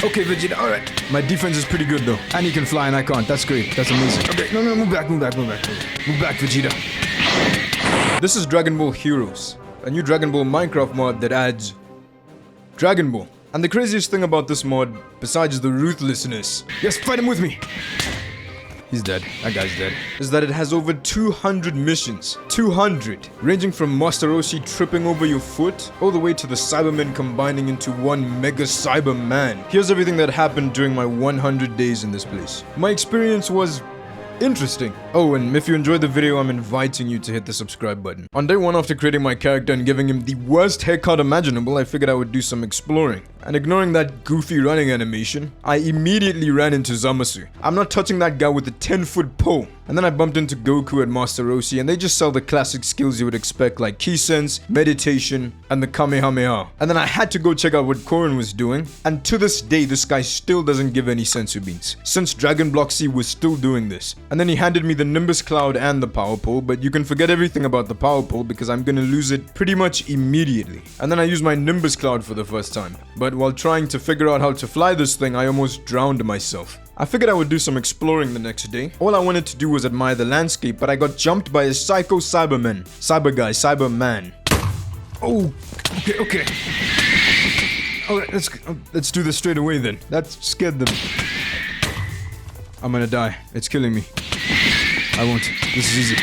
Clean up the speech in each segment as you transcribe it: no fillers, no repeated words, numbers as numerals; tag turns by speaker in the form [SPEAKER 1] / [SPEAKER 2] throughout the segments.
[SPEAKER 1] Okay, Vegeta, alright. My defense is pretty good though. And he can fly and I can't. That's great. That's amazing. Okay, no, move back. Move back, Vegeta. This is Dragon Ball Heroes, a new Dragon Ball Minecraft mod that adds Dragon Ball. And the craziest thing about this mod, besides the ruthlessness, yes, fight him with me! He's dead. That guy's dead. Is that it has over 200 missions. 200! Ranging from Master Roshi tripping over your foot, all the way to the Cybermen combining into one Mega Cyberman. Here's everything that happened during my 100 days in this place. My experience was interesting. Oh, and if you enjoyed the video, I'm inviting you to hit the subscribe button. On day 1 after creating my character and giving him the worst haircut imaginable, I figured I would do some exploring. And ignoring that goofy running animation, I immediately ran into Zamasu. I'm not touching that guy with a 10-foot pole. And then I bumped into Goku and Master Roshi, and they just sell the classic skills you would expect, like Ki Sense, Meditation, and the Kamehameha. And then I had to go check out what Korin was doing, and to this day, this guy still doesn't give any sensu beans, since Dragon Block C was still doing this. And then he handed me the Nimbus Cloud and the Power Pole, but you can forget everything about the Power Pole because I'm gonna lose it pretty much immediately. And then I used my Nimbus Cloud for the first time. But while trying to figure out how to fly this thing, I almost drowned myself. I figured I would do some exploring the next day. All I wanted to do was admire the landscape, but I got jumped by a psycho Cyberman. Cyberman. Oh, okay. Alright, let's do this straight away then. That scared them. I'm gonna die. It's killing me. I won't. This is easy.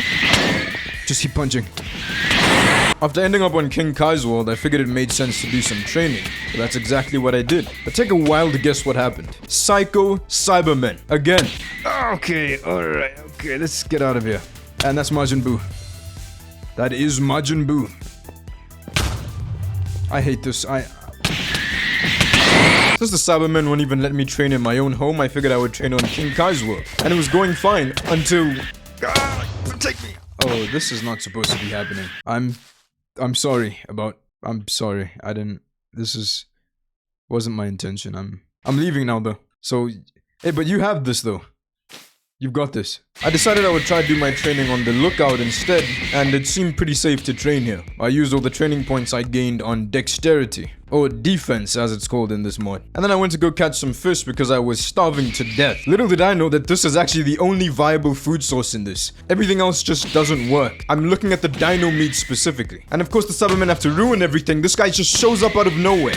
[SPEAKER 1] Just keep punching. After ending up on King Kai's world, I figured it made sense to do some training. So that's exactly what I did. But take a wild guess what happened. Psycho Cybermen. Again. Okay, alright, okay, let's get out of here. And that's Majin Buu. That is Majin Buu. I hate this. Since the Cybermen won't even let me train in my own home, I figured I would train on King Kai's world. And it was going fine until... protect me! Oh, this is not supposed to be happening. I'm sorry about... I'm sorry. I didn't... wasn't my intention. I'm leaving now though. So... Hey, but you have this though. You've got this. I decided I would try to do my training on the lookout instead, and it seemed pretty safe to train here. I used all the training points I gained on dexterity, or defense as it's called in this mod. And then I went to go catch some fish because I was starving to death. Little did I know that this is actually the only viable food source in this. Everything else just doesn't work. I'm looking at the dino meat specifically. And of course the Cybermen have to ruin everything. This guy just shows up out of nowhere.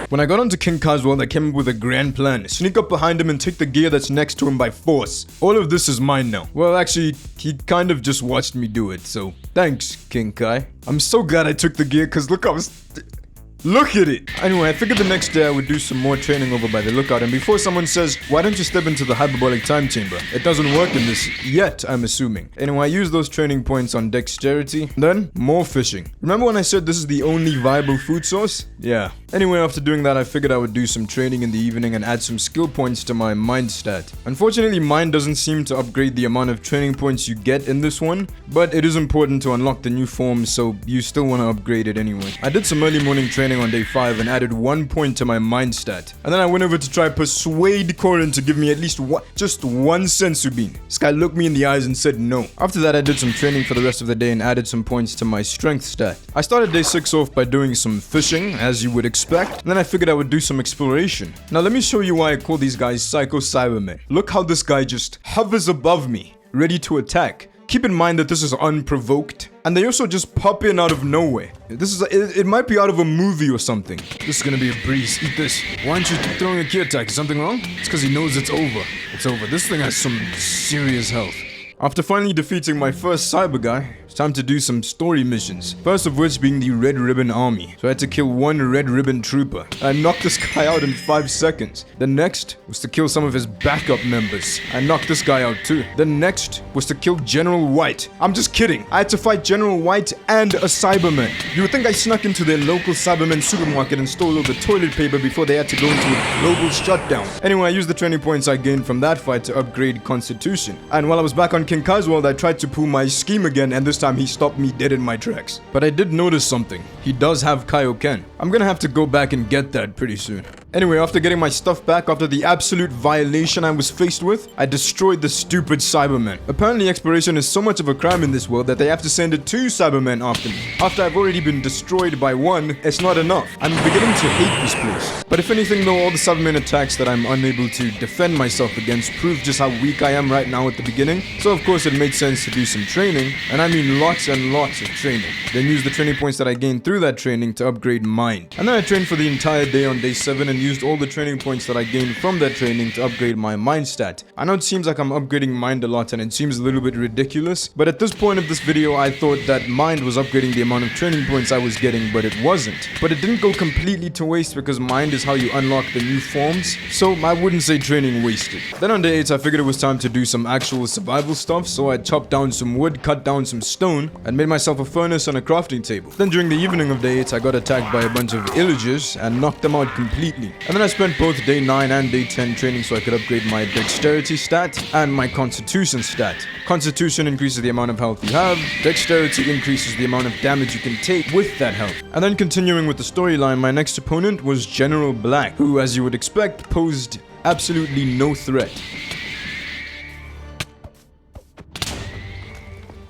[SPEAKER 1] When I got onto King Kai's world, I came up with a grand plan. Sneak up behind him and take the gear that's next to him by force. All of this is mine now. Well, actually, he kind of just watched me do it, so thanks, King Kai. I'm so glad I took the gear, cause look at it! Anyway, I figured the next day I would do some more training over by the lookout, and before someone says, why don't you step into the hyperbolic time chamber? It doesn't work in this yet, I'm assuming. Anyway, I used those training points on dexterity, then more fishing. Remember when I said this is the only viable food source? Yeah. Anyway, after doing that, I figured I would do some training in the evening and add some skill points to my mind stat. Unfortunately, mind doesn't seem to upgrade the amount of training points you get in this one, but it is important to unlock the new forms, so you still want to upgrade it anyway. I did some early morning training on day 5 and added 1 point to my mind stat. And then I went over to try persuade Korin to give me at least just one sensu bean. This guy looked me in the eyes and said no. After that, I did some training for the rest of the day and added some points to my strength stat. I started day 6 off by doing some fishing, as you would expect. And then I figured I would do some exploration. Now let me show you why I call these guys Psycho Cybermen. Look how this guy just hovers above me, ready to attack. Keep in mind that this is unprovoked, and they also just pop in out of nowhere. It might be out of a movie or something. This is gonna be a breeze. Eat this. Why aren't you throwing a key attack? Is something wrong? It's because he knows it's over. It's over. This thing has some serious health. After finally defeating my first cyber guy, it's time to do some story missions. First of which being the Red Ribbon Army. So I had to kill one Red Ribbon Trooper. I knocked this guy out in 5 seconds. The next was to kill some of his backup members. I knocked this guy out too. The next was to kill General White. I'm just kidding. I had to fight General White and a Cyberman. You would think I snuck into their local Cyberman supermarket and stole all the toilet paper before they had to go into a global shutdown. Anyway, I used the training points I gained from that fight to upgrade Constitution. And while I was back on King Kai's world, I tried to pull my scheme again, and this time time he stopped me dead in my tracks. But I did notice something. He does have Kaioken. I'm gonna have to go back and get that pretty soon. Anyway, after getting my stuff back, after the absolute violation I was faced with, I destroyed the stupid Cybermen. Apparently exploration is so much of a crime in this world that they have to send 2 Cybermen after me. After I've already been destroyed by 1, it's not enough. I'm beginning to hate this place. But if anything though, all the Cybermen attacks that I'm unable to defend myself against prove just how weak I am right now at the beginning. So of course it made sense to do some training, and I mean lots and lots of training. Then use the training points that I gained through that training to upgrade mind. And then I trained for the entire day on day 7 and used all the training points that I gained from that training to upgrade my mind stat. I know it seems like I'm upgrading mind a lot and it seems a little bit ridiculous, but at this point of this video I thought that mind was upgrading the amount of training points I was getting, but it wasn't. But it didn't go completely to waste because mind is how you unlock the new forms, so I wouldn't say training wasted. Then on day 8 I figured it was time to do some actual survival stuff, so I chopped down some wood, cut down some stone, and made myself a furnace and a crafting table. Then during the evening of day 8 I got attacked by a bunch of illagers and knocked them out completely. And then I spent both day 9 and day 10 training so I could upgrade my dexterity stat and my constitution stat. Constitution increases the amount of health you have, dexterity increases the amount of damage you can take with that health. And then continuing with the storyline, my next opponent was General Black, who as you would expect posed absolutely no threat.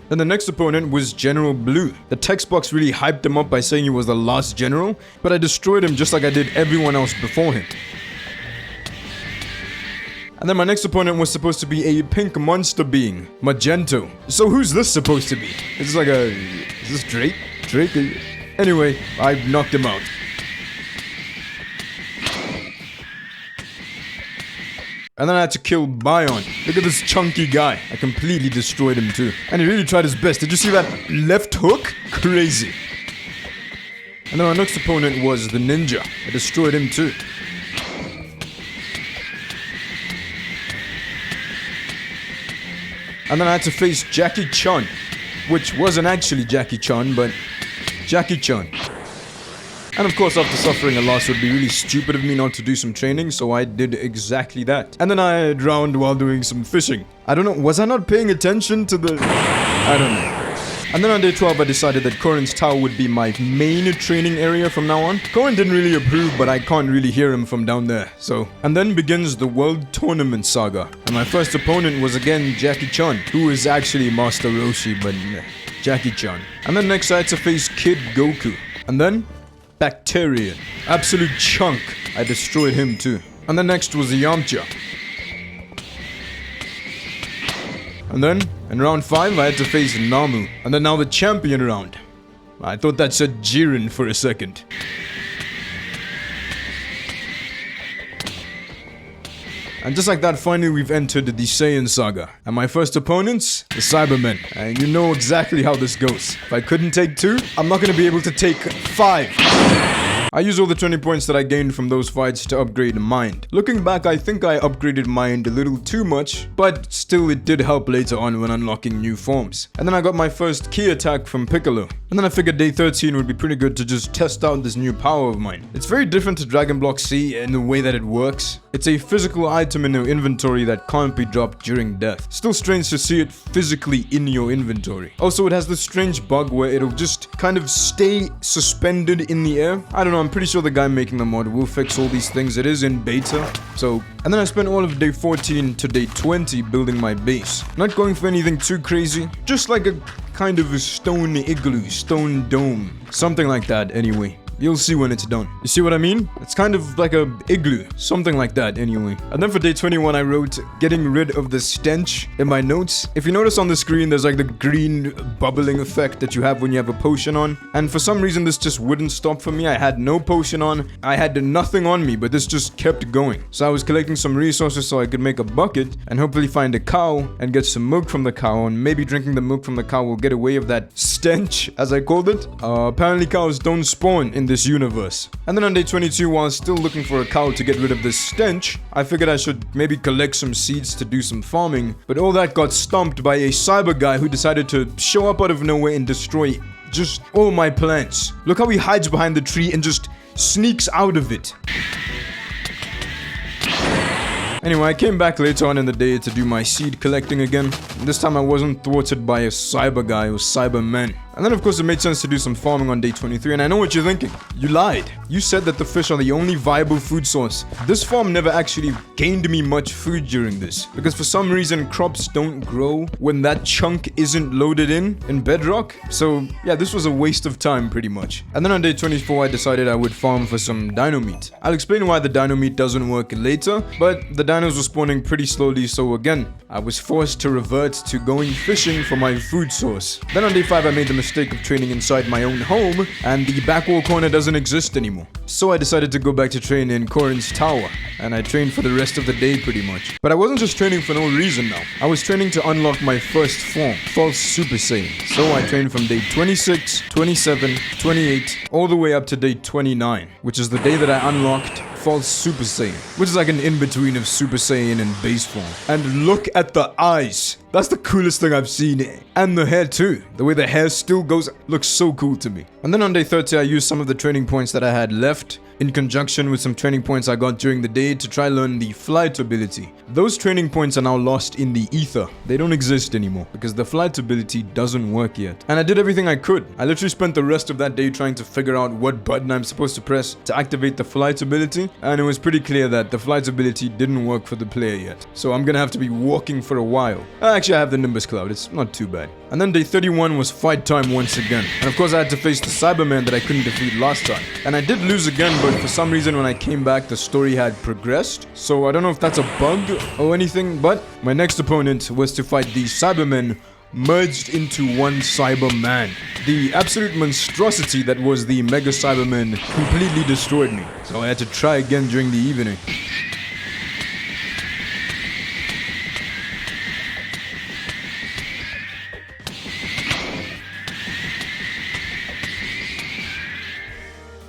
[SPEAKER 1] Then the next opponent was General Blue. The text box really hyped him up by saying he was the last general, but I destroyed him just like I did everyone else before him. And then my next opponent was supposed to be a pink monster being, Magento. So who's this supposed to be? Is this Drake? Drake? Anyway, I knocked him out. And then I had to kill Bion. Look at this chunky guy. I completely destroyed him too. And he really tried his best. Did you see that left hook? Crazy. And then my next opponent was the ninja. I destroyed him too. And then I had to face Jackie Chun, which wasn't actually Jackie Chun, but Jackie Chun. And of course, after suffering a loss, it would be really stupid of me not to do some training, so I did exactly that. And then I drowned while doing some fishing. I don't know, was I not paying attention to the... I don't know. And then on day 12, I decided that Korin's tower would be my main training area from now on. Korin didn't really approve, but I can't really hear him from down there, so... And then begins the World Tournament Saga. And my first opponent was again Jackie Chun, who is actually Master Roshi, but Jackie Chun. And then next I had to face Kid Goku. And then... Bacterian. Absolute chunk. I destroyed him too. And then next was Yamcha. And then, in round 5, I had to face Namu. And then now the champion round. I thought that said Jiren for a second. And just like that, finally we've entered the Saiyan Saga. And my first opponents, the Cybermen. And you know exactly how this goes. If I couldn't take 2, I'm not going to be able to take 5. I used all the 20 points that I gained from those fights to upgrade mind. Looking back, I think I upgraded mind a little too much, but still it did help later on when unlocking new forms. And then I got my first key attack from Piccolo. And then I figured day 13 would be pretty good to just test out this new power of mine. It's very different to Dragon Block C in the way that it works. It's a physical item in your inventory that can't be dropped during death. Still strange to see it physically in your inventory. Also, it has this strange bug where it'll just kind of stay suspended in the air. I don't know, I'm pretty sure the guy making the mod will fix all these things. It is in beta, so... And then I spent all of day 14 to day 20 building my base. Not going for anything too crazy, just like a kind of a stone igloo, stone dome. Something like that, anyway. You'll see when it's done. You see what I mean? It's kind of like a igloo. Something like that, anyway. And then for day 21, I wrote, getting rid of the stench in my notes. If you notice on the screen, there's like the green bubbling effect that you have when you have a potion on. And for some reason, this just wouldn't stop for me. I had no potion on. I had nothing on me, but this just kept going. So I was collecting some resources so I could make a bucket and hopefully find a cow and get some milk from the cow. And maybe drinking the milk from the cow will get away of that stench, as I called it. Apparently cows don't spawn in this universe. And then on day 22, while still looking for a cow to get rid of this stench, I figured I should maybe collect some seeds to do some farming, but all that got stomped by a cyber guy who decided to show up out of nowhere and destroy just all my plants. Look how he hides behind the tree and just sneaks out of it. Anyway, I came back later on in the day to do my seed collecting again. This time I wasn't thwarted by a cyber guy or cybermen. And then of course it made sense to do some farming on day 23, and I know what you're thinking. You lied. You said that the fish are the only viable food source. This farm never actually gained me much food during this, because for some reason crops don't grow when that chunk isn't loaded in Bedrock. So yeah, this was a waste of time pretty much. And then on day 24 I decided I would farm for some dino meat. I'll explain why the dino meat doesn't work later, but the dinos were spawning pretty slowly, so again, I was forced to revert to going fishing for my food source. Then on day 5 I made the mistake of training inside my own home, and the backwall corner doesn't exist anymore. So I decided to go back to train in Corin's tower, and I trained for the rest of the day pretty much. But I wasn't just training for no reason now. I was training to unlock my first form, False Super Saiyan. So I trained from day 26, 27, 28, all the way up to day 29, which is the day that I unlocked False Super Saiyan, which is like an in-between of Super Saiyan and base form. And look at the eyes. That's the coolest thing I've seen. And the hair too. The way the hair still goes looks so cool to me. And then on day 30 I used some of the training points that I had left in conjunction with some training points I got during the day to try learn the flight ability. Those training points are now lost in the ether. They don't exist anymore because the flight ability doesn't work yet. And I did everything I could. I literally spent the rest of that day trying to figure out what button I'm supposed to press to activate the flight ability, and it was pretty clear that the flight ability didn't work for the player yet. So I'm gonna have to be walking for a while. Actually, I have the Nimbus Cloud. It's not too bad. And then day 31 was fight time once again. And of course I had to face the Cyberman that I couldn't defeat last time. And I did lose again, but for some reason when I came back the story had progressed. So I don't know if that's a bug or anything, but my next opponent was to fight the Cybermen merged into one Cyberman. The absolute monstrosity that was the Mega Cyberman completely destroyed me. So I had to try again during the evening.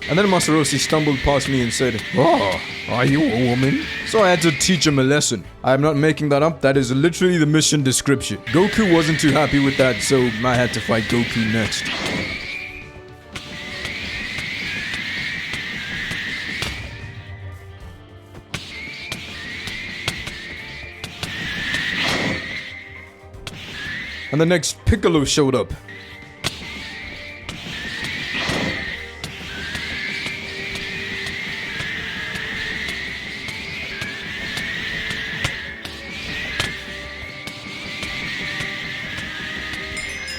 [SPEAKER 1] And then Masaroshi stumbled past me and said, "Oh, are you a woman?" So I had to teach him a lesson. I'm not making that up, that is literally the mission description. Goku wasn't too happy with that, so I had to fight Goku next. And the next Piccolo showed up.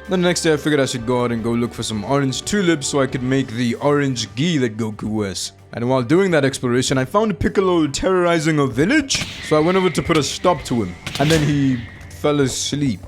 [SPEAKER 1] Then the next day I figured I should go out and go look for some orange tulips so I could make the orange gi that Goku wears. And while doing that exploration, I found Piccolo terrorizing a village, so I went over to put a stop to him. And then he fell asleep.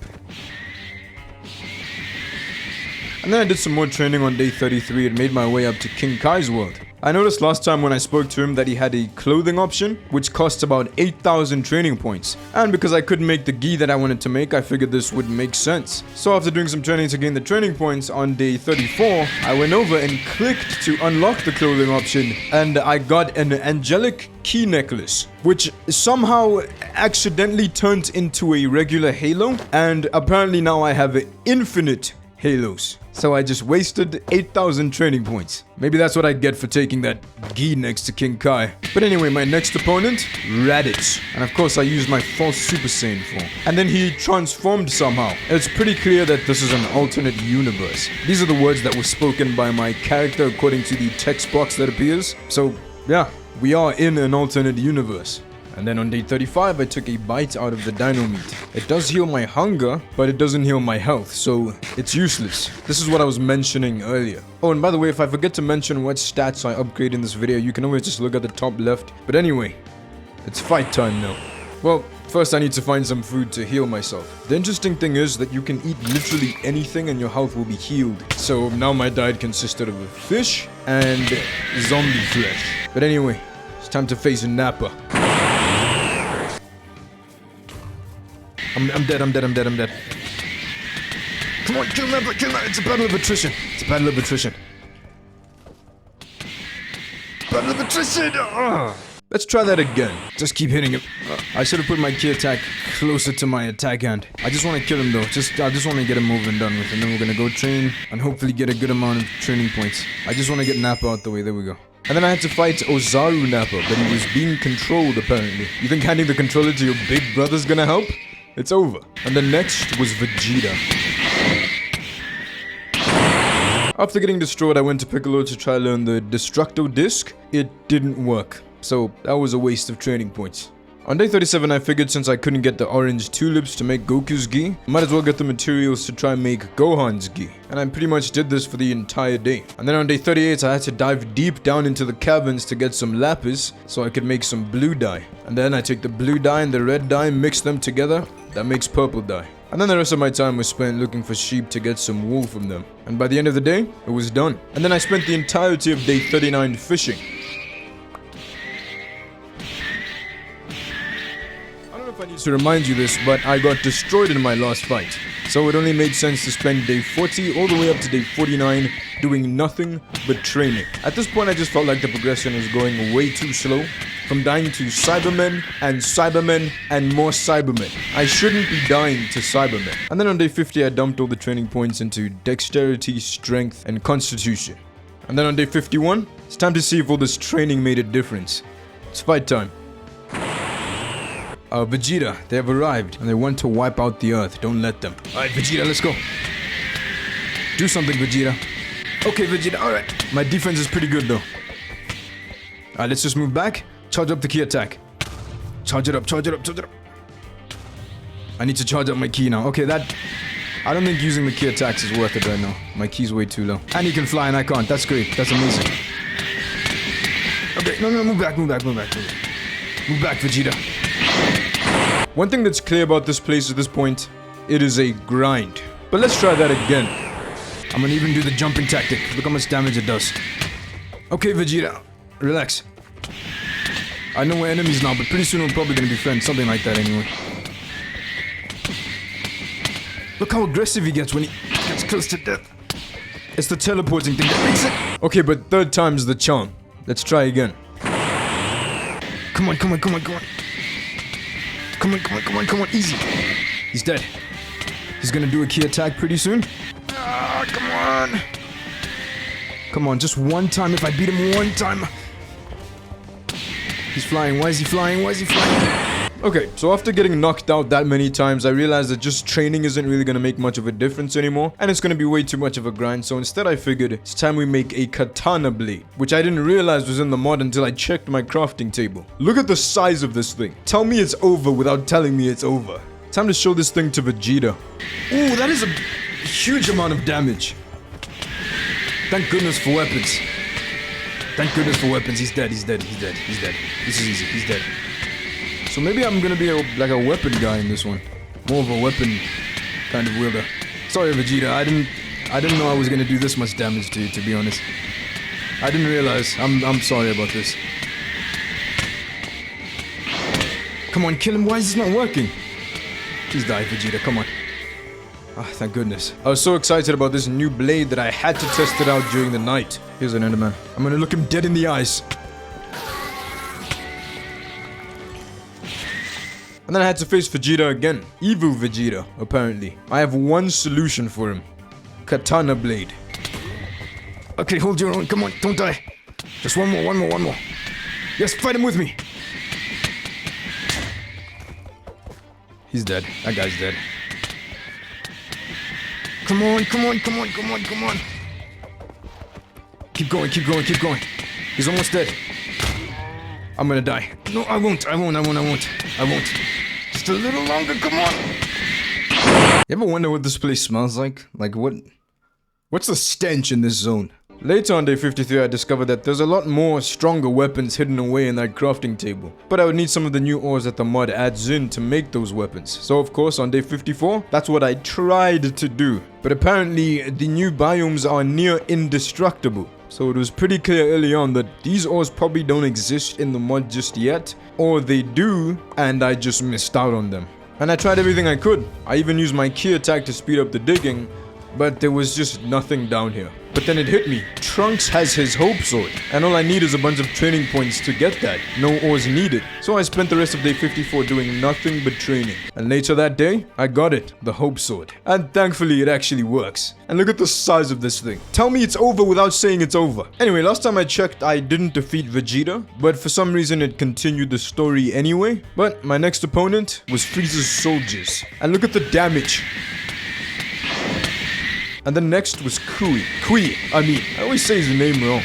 [SPEAKER 1] And then I did some more training on day 33 and made my way up to King Kai's world. I noticed last time when I spoke to him that he had a clothing option, which costs about 8,000 training points. And because I couldn't make the gi that I wanted to make, I figured this would make sense. So after doing some training to gain the training points on day 34, I went over and clicked to unlock the clothing option, and I got an angelic key necklace, which somehow accidentally turned into a regular halo, and apparently now I have infinite halos. So I just wasted 8,000 training points. Maybe that's what I get for taking that gi next to King Kai. But anyway, my next opponent, Raditz. And of course I used my false Super Saiyan form. And then he transformed somehow. It's pretty clear that this is an alternate universe. These are the words that were spoken by my character according to the text box that appears. So yeah, we are in an alternate universe. And then on day 35, I took a bite out of the dino meat. It does heal my hunger, but it doesn't heal my health, so it's useless. This is what I was mentioning earlier. Oh, and by the way, if I forget to mention what stats I upgrade in this video, you can always just look at the top left. But anyway, it's fight time now. Well, first I need to find some food to heal myself. The interesting thing is that you can eat literally anything and your health will be healed. So now my diet consisted of fish and zombie flesh. But anyway, it's time to face Nappa. I'm dead. Come on, kill Nappa. It's a battle of attrition. Let's try that again. Just keep hitting him. I should have put my key attack closer to my attack hand. I just want to kill him though. I just want to get him over and done with. And then we're gonna go train and hopefully get a good amount of training points. I just want to get Nappa out the way. There we go. And then I had to fight Ozaru Nappa, but he was being controlled apparently. You think handing the controller to your big brother's gonna help? It's over. And the next was Vegeta. After getting destroyed, I went to Piccolo to try to learn the Destructo Disc. It didn't work, so that was a waste of training points. On day 37, I figured since I couldn't get the orange tulips to make Goku's gi, I might as well get the materials to try and make Gohan's gi. And I pretty much did this for the entire day. And then on day 38, I had to dive deep down into the caverns to get some lapis so I could make some blue dye. And then I take the blue dye and the red dye, mix them together, that makes purple dye. And then the rest of my time was spent looking for sheep to get some wool from them. And by the end of the day, it was done. And then I spent the entirety of day 39 fishing. I need to remind you this, but I got destroyed in my last fight. So it only made sense to spend day 40 all the way up to day 49 doing nothing but training. At this point, I just felt like the progression was going way too slow. From dying to Cybermen and more Cybermen. I shouldn't be dying to Cybermen. And then on day 50, I dumped all the training points into dexterity, strength, and constitution. And then on day 51, it's time to see if all this training made a difference. It's fight time. Vegeta, they have arrived, and they want to wipe out the Earth. Don't let them. Alright, Vegeta, let's go. Do something, Vegeta. Okay, Vegeta, alright. My defense is pretty good, though. Alright, let's just move back. Charge up the key attack. Charge it up, charge it up, charge it up. I need to charge up my key now. Okay, that... I don't think using the key attacks is worth it right now. My key's way too low. And he can fly and I can't. That's great. That's amazing. Okay, no, move back, move back, move back. Move back, Vegeta. One thing that's clear about this place at this point, it is a grind. But let's try that again. I'm gonna even do the jumping tactic. Look how much damage it does. Okay, Vegeta. Relax. I know we're enemies now, but pretty soon we're probably gonna be friends. Something like that anyway. Look how aggressive he gets when he gets close to death. It's the teleporting thing that makes it. Okay, but third time's the charm. Let's try again. Come on, come on, come on, come on. Come on, come on, come on, come on, easy. He's dead. He's gonna do a key attack pretty soon. Ah, come on. Come on, just one time. If I beat him one time. He's flying. Why is he flying? Why is he flying? Okay, so after getting knocked out that many times, I realized that just training isn't really gonna make much of a difference anymore, and it's gonna be way too much of a grind, so instead I figured it's time we make a katana blade, which I didn't realize was in the mod until I checked my crafting table. Look at the size of this thing. Tell me it's over without telling me it's over. Time to show this thing to Vegeta. Ooh, that is a huge amount of damage. Thank goodness for weapons. Thank goodness for weapons. He's dead, he's dead, he's dead, he's dead. This is easy, he's dead. So maybe I'm gonna be like a weapon guy in this one. More of a weapon kind of wielder. Sorry, Vegeta, I didn't know I was gonna do this much damage to you, to be honest. I didn't realize. I'm sorry about this. Come on, kill him. Why is this not working? Please die, Vegeta, come on. Ah, thank goodness. I was so excited about this new blade that I had to test it out during the night. Here's an Enderman. I'm gonna look him dead in the eyes. And then I had to face Vegeta again. Evil Vegeta, apparently. I have one solution for him. Katana blade. Okay, hold your own. Come on, don't die. Just one more, one more, one more. Yes, fight him with me. He's dead. That guy's dead. Come on, come on, come on, come on, come on. Keep going, keep going, keep going. He's almost dead. I'm gonna die. No, I won't, I won't, I won't, I won't. I won't. Just a little longer, come on. You ever wonder what this place smells like? Like what's the stench in this zone? Later on day 53, I discovered that there's a lot more stronger weapons hidden away in that crafting table. But I would need some of the new ores that the mod adds in to make those weapons. So of course, on day 54, that's what I tried to do. But apparently, the new biomes are near indestructible. So it was pretty clear early on that these ores probably don't exist in the mod just yet. Or they do, and I just missed out on them. And I tried everything I could. I even used my key attack to speed up the digging. but there was just nothing down here. But then it hit me. Trunks has his Hope Sword, and all I need is a bunch of training points to get that. No ores needed. So I spent the rest of day 54 doing nothing but training. And later that day, I got it, the Hope Sword. And thankfully it actually works. And look at the size of this thing. Tell me it's over without saying it's over. Anyway, last time I checked, I didn't defeat Vegeta, but for some reason it continued the story anyway. But my next opponent was Frieza's soldiers. And look at the damage. And then next was Kui. I always say his name wrong.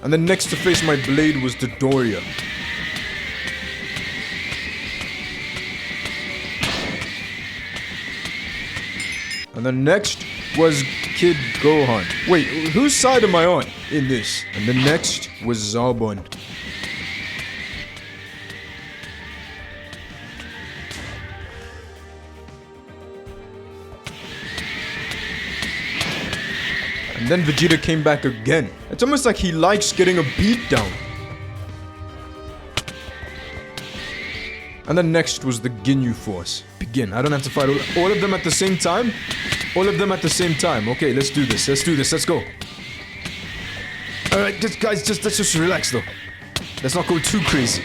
[SPEAKER 1] And then next to face my blade was Dodoria. And then next was Kid Gohan. Wait, whose side am I on in this? And then next was Zarbon. And then Vegeta came back again. It's almost like he likes getting a beat down. And then next was the Ginyu Force. Begin. I don't have to fight all of them at the same time? All of them at the same time. Okay, let's do this. Let's go. Alright, guys, let's just relax though. Let's not go too crazy.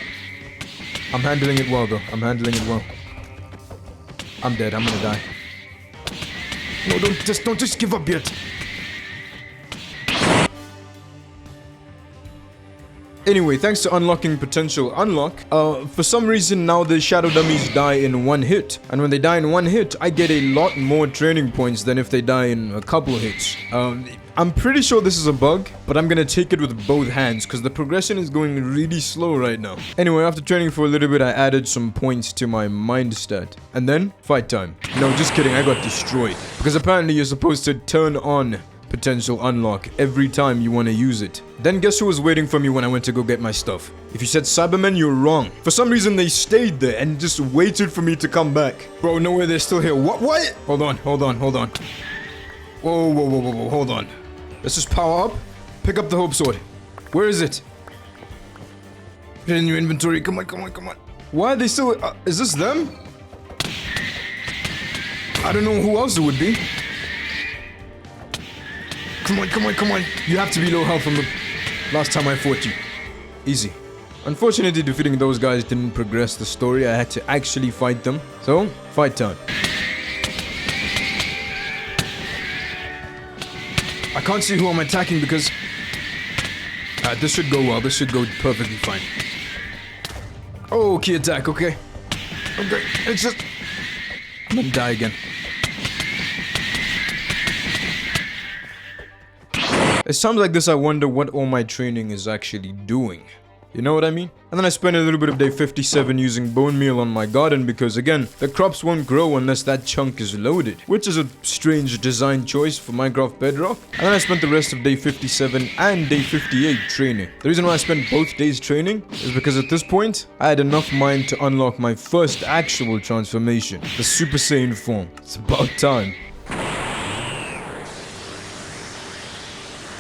[SPEAKER 1] I'm handling it well though. I'm dead. I'm gonna die. No, don't just give up yet. Anyway, thanks to unlocking potential unlock, for some reason now the shadow dummies die in one hit. And when they die in one hit, I get a lot more training points than if they die in a couple hits. I'm pretty sure this is a bug, but I'm gonna take it with both hands because the progression is going really slow right now. Anyway, after training for a little bit, I added some points to my mind stat. And then, fight time. No, just kidding, I got destroyed. Because apparently you're supposed to turn on potential unlock every time you want to use it. Then guess who was waiting for me when I went to go get my stuff? If you said Cybermen, you're wrong. For some reason they stayed there and just waited for me to come back. Bro, no way they're still here. What? Hold on. Whoa, hold on. Let's just power up. Pick up the Hope Sword. Where is it? Put it in your inventory. Come on. Why are they still... is this them? I don't know who else it would be. Come on. You have to be low health from the last time I fought you. Easy. Unfortunately, defeating those guys didn't progress the story. I had to actually fight them. So, fight time. I can't see who I'm attacking because... this should go well. This should go perfectly fine. Oh, key attack, okay. It's just... I'm gonna die again. It's times like this I wonder what all my training is actually doing. You know what I mean? And then I spent a little bit of day 57 using bone meal on my garden because again, the crops won't grow unless that chunk is loaded. Which is a strange design choice for Minecraft Bedrock. And then I spent the rest of day 57 and day 58 training. The reason why I spent both days training is because at this point, I had enough mind to unlock my first actual transformation. The Super Saiyan form. It's about time.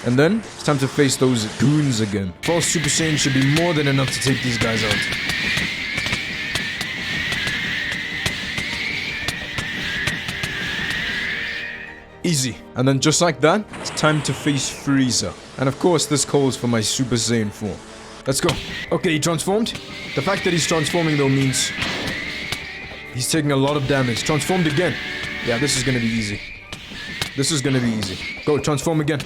[SPEAKER 1] And then, it's time to face those goons again. False Super Saiyan should be more than enough to take these guys out. Easy. And then just like that, it's time to face Frieza. And of course, this calls for my Super Saiyan form. Let's go. Okay, he transformed. The fact that he's transforming though means he's taking a lot of damage. Transformed again. Yeah, this is gonna be easy. Go, transform again.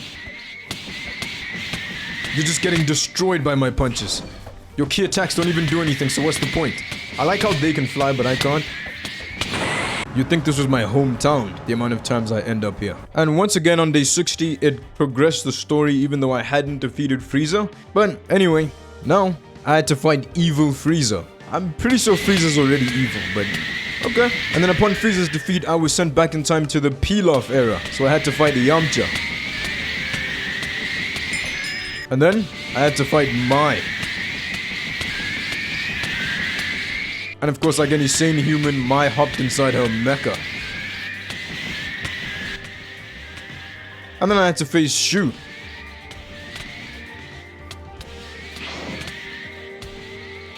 [SPEAKER 1] You're just getting destroyed by my punches. Your key attacks don't even do anything, so what's the point? I like how they can fly, but I can't. You'd think this was my hometown, the amount of times I end up here. And once again on day 60, it progressed the story even though I hadn't defeated Frieza. But anyway, now I had to fight evil Frieza. I'm pretty sure Frieza's already evil, but okay. And then upon Frieza's defeat, I was sent back in time to the Pilaf era, so I had to fight Yamcha. And then, I had to fight Mai. And of course, like any sane human, Mai hopped inside her mecha. And then I had to face Shu.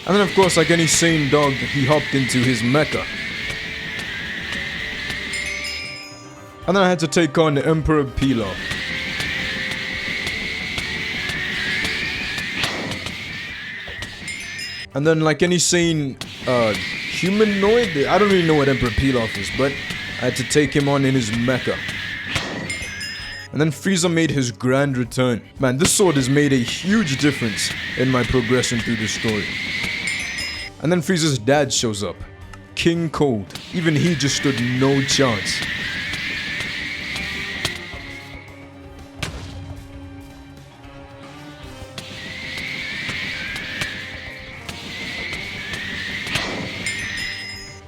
[SPEAKER 1] And then of course, like any sane dog, he hopped into his mecha. And then I had to take on Emperor Pilaf. And then like any sane humanoid, I don't really know what Emperor Pilaf is, but I had to take him on in his mecha. And then Frieza made his grand return. Man, this sword has made a huge difference in my progression through the story. And then Frieza's dad shows up. King Cold. Even he just stood no chance.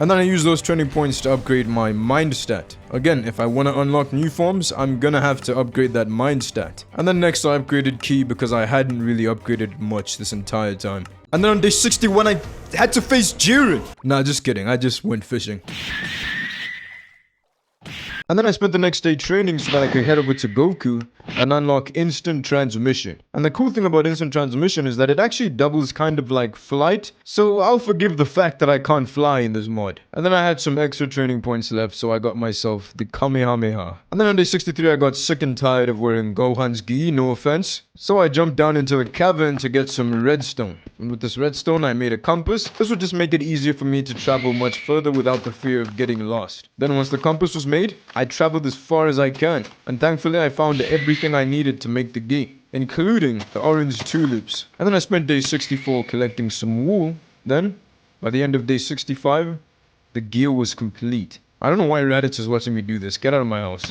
[SPEAKER 1] And then I use those training points to upgrade my mind stat. Again, if I want to unlock new forms, I'm gonna have to upgrade that mind stat. And then next I upgraded Ki because I hadn't really upgraded much this entire time. And then on day 61 I had to face Jiren. Nah, just kidding, I just went fishing. And then I spent the next day training so that I could head over to Goku and unlock instant transmission. And the cool thing about instant transmission is that it actually doubles kind of like flight, so I'll forgive the fact that I can't fly in this mod. And then I had some extra training points left, so I got myself the Kamehameha. And then on day 63 I got sick and tired of wearing Gohan's gi, no offense. So I jumped down into a cavern to get some redstone. And with this redstone I made a compass. This would just make it easier for me to travel much further without the fear of getting lost. Then once the compass was made, I traveled as far as I can. And thankfully I found everything I needed to make the gi, including the orange tulips. And then I spent day 64 collecting some wool. Then, by the end of day 65, the gear was complete. I don't know why Raditz is watching me do this. Get out of my house.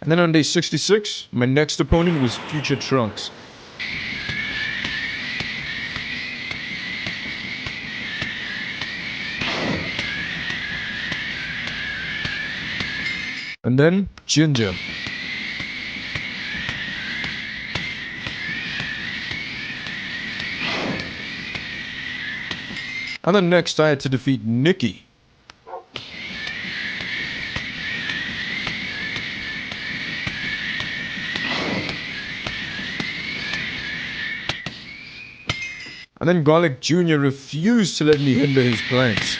[SPEAKER 1] And then on day 66, my next opponent was Future Trunks. And then, Ginger. And then next I had to defeat Nikki. And then Garlic Jr. refused to let me hinder his plans.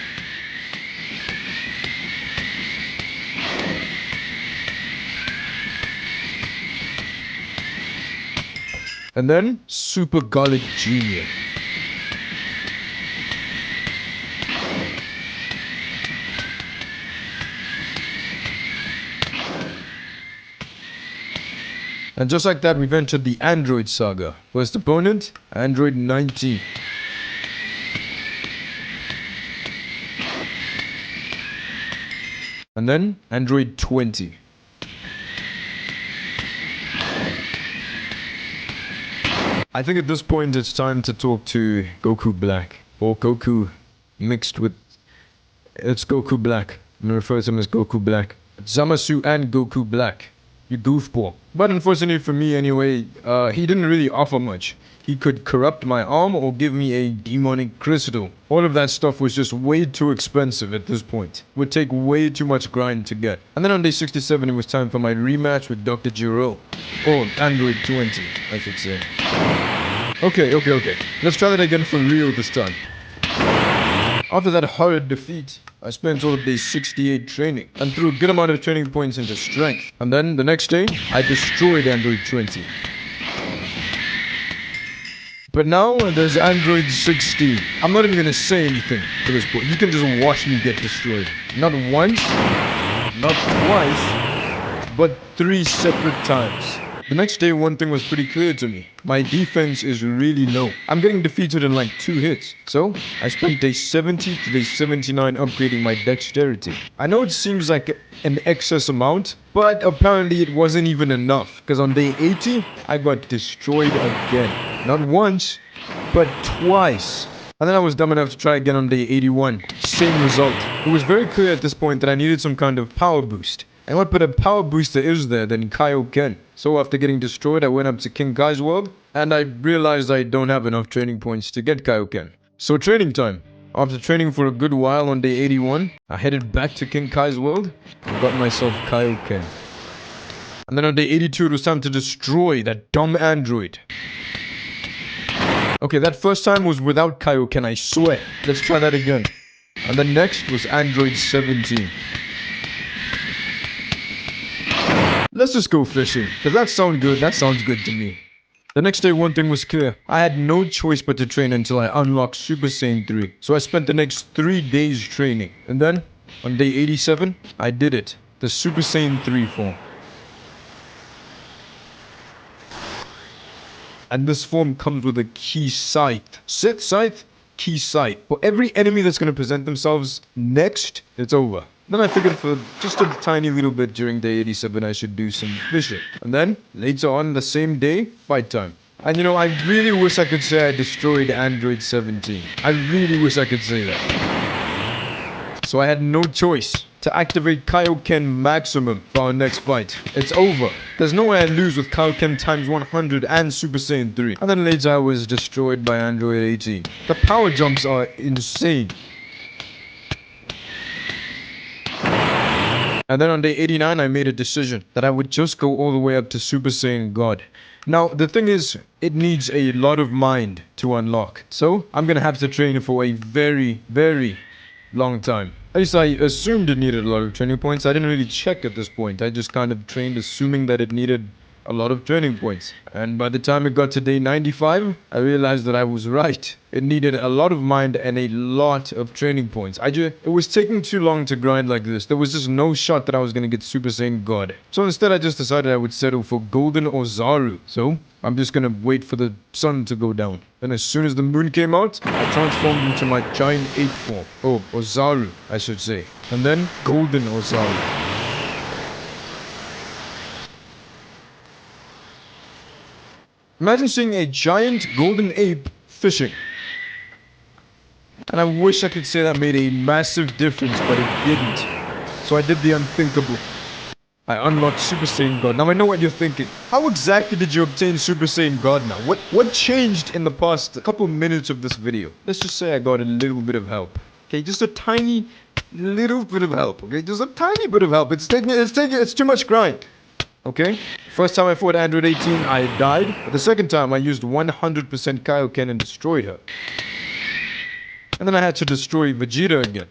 [SPEAKER 1] And then Super Garlic Jr. And just like that, we've entered the Android Saga. First opponent, Android 19. And then, Android 20. I think at this point it's time to talk to Goku Black. Or Goku mixed with... It's Goku Black. I'm gonna refer to him as Goku Black. Zamasu and Goku Black. You goofball. But unfortunately for me anyway, he didn't really offer much. He could corrupt my arm or give me a demonic crystal. All of that stuff was just way too expensive at this point. Would take way too much grind to get. And then on day 67 it was time for my rematch with Dr. Giro. Or Android 20, I should say. Okay. Let's try that again for real this time. After that horrid defeat, I spent all of day 68 training and threw a good amount of training points into strength. And then the next day, I destroyed Android 20. But now there's Android 16. I'm not even gonna say anything to this point. You can just watch me get destroyed. Not once, not twice, but 3 separate times. The next day, one thing was pretty clear to me. My defense is really low. I'm getting defeated in like 2 hits. So, I spent day 70 to day 79 upgrading my dexterity. I know it seems like an excess amount, but apparently it wasn't even enough. Because on day 80, I got destroyed again. Not once, but twice. And then I was dumb enough to try again on day 81. Same result. It was very clear at this point that I needed some kind of power boost. And what better power booster is there than Kaioken? So after getting destroyed, I went up to King Kai's world, and I realized I don't have enough training points to get Kaioken. So training time. After training for a good while on day 81, I headed back to King Kai's world and got myself Kaioken. And then on day 82, it was time to destroy that dumb android. Okay, that first time was without Kaioken, I swear. Let's try that again. And then next was Android 17. Let's just go fishing. Does that sound good? That sounds good to me. The next day, one thing was clear. I had no choice but to train until I unlocked Super Saiyan 3. So I spent the next 3 days training. And then, on day 87, I did it. The Super Saiyan 3 form. And this form comes with a key scythe. Scythe? Key scythe. For every enemy that's going to present themselves next, it's over. Then I figured for just a tiny little bit during day 87 I should do some fishing. And then, later on the same day, fight time. And you know, I really wish I could say I destroyed Android 17. I really wish I could say that. So I had no choice to activate Kaioken Maximum for our next fight. It's over. There's no way I lose with Kaioken times 100 and Super Saiyan 3. And then later I was destroyed by Android 18. The power jumps are insane. And then on day 89 I made a decision that I would just go all the way up to Super Saiyan God. Now the thing is, it needs a lot of mind to unlock. So I'm gonna have to train for a very, very long time. At least I assumed it needed a lot of training points. I didn't really check at this point. I just kind of trained assuming that it needed a lot of training points. And by the time it got to day 95, I realized that I was right. It needed a lot of mind and a lot of training points. It was taking too long to grind like this. There was just no shot that I was gonna get Super Saiyan God. So instead I just decided I would settle for Golden or Zaru. So I'm just gonna wait for the sun to go down. Then as soon as the moon came out, I transformed into my giant ape form. Oh, or Zaru, I should say. And then Golden or Zaru. Imagine seeing a giant golden ape fishing. And I wish I could say that made a massive difference, but it didn't. So I did the unthinkable. I unlocked Super Saiyan God. Now I know what you're thinking. How exactly did you obtain Super Saiyan God now? What changed in the past couple minutes of this video? Let's just say I got a little bit of help. Okay, just a tiny little bit of help. Okay, just a tiny bit of help. It's too much grind. Okay? First time I fought Android 18, I died. But the second time, I used 100% Kaioken and destroyed her. And then I had to destroy Vegeta again.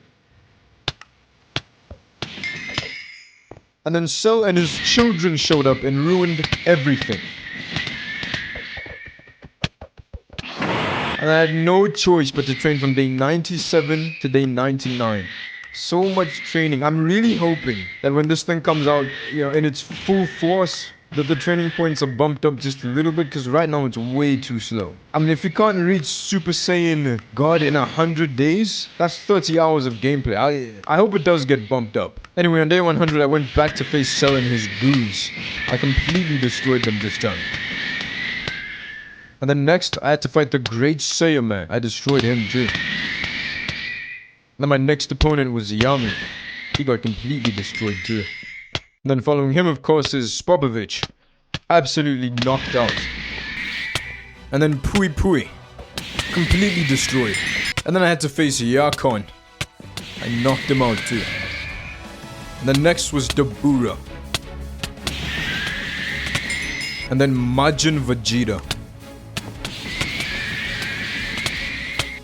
[SPEAKER 1] And then Cell and his children showed up and ruined everything. And I had no choice but to train from day 97 to day 99. So much training. I'm really hoping that when this thing comes out, you know, in its full force, that the training points are bumped up just a little bit, because right now it's way too slow. I mean, if you can't reach Super Saiyan God in 100 days, that's 30 hours of gameplay. I hope it does get bumped up. Anyway, on day 100, I went back to face Cell and his goons. I completely destroyed them this time. And then next, I had to fight the Great Saiyan Man. I destroyed him too. Then my next opponent was Yami. He got completely destroyed too. And then following him, of course, is Popovich. Absolutely knocked out. And then Pui Pui. Completely destroyed. And then I had to face Yakon. I knocked him out too. And then next was Dabura. And then Majin Vegeta.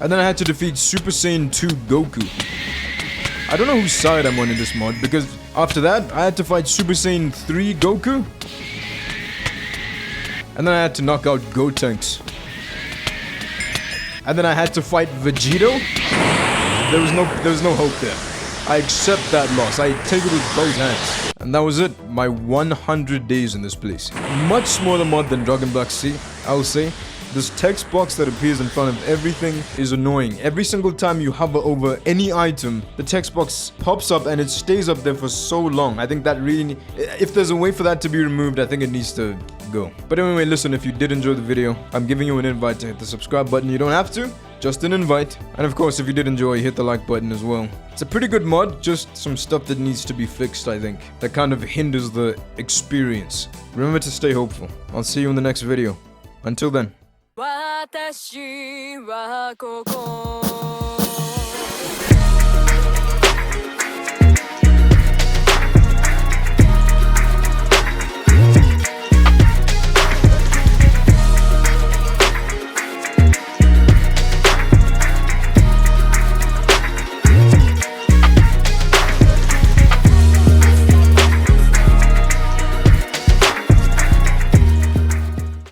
[SPEAKER 1] And then I had to defeat Super Saiyan 2 Goku. I don't know whose side I'm on in this mod, because after that, I had to fight Super Saiyan 3 Goku. And then I had to knock out Gotenks. And then I had to fight Vegito. There was no hope there. I accept that loss. I take it with both hands. And that was it. My 100 days in this place. Much smaller mod than Dragon Black C, I'll say. This text box that appears in front of everything is annoying. Every single time you hover over any item, the text box pops up and it stays up there for so long. I think that really, if there's a way for that to be removed, I think it needs to go. But anyway, listen, if you did enjoy the video, I'm giving you an invite to hit the subscribe button. You don't have to, just an invite. And of course, if you did enjoy, hit the like button as well. It's a pretty good mod, just some stuff that needs to be fixed, I think. That kind of hinders the experience. Remember to stay hopeful. I'll see you in the next video. Until then.
[SPEAKER 2] 私はここ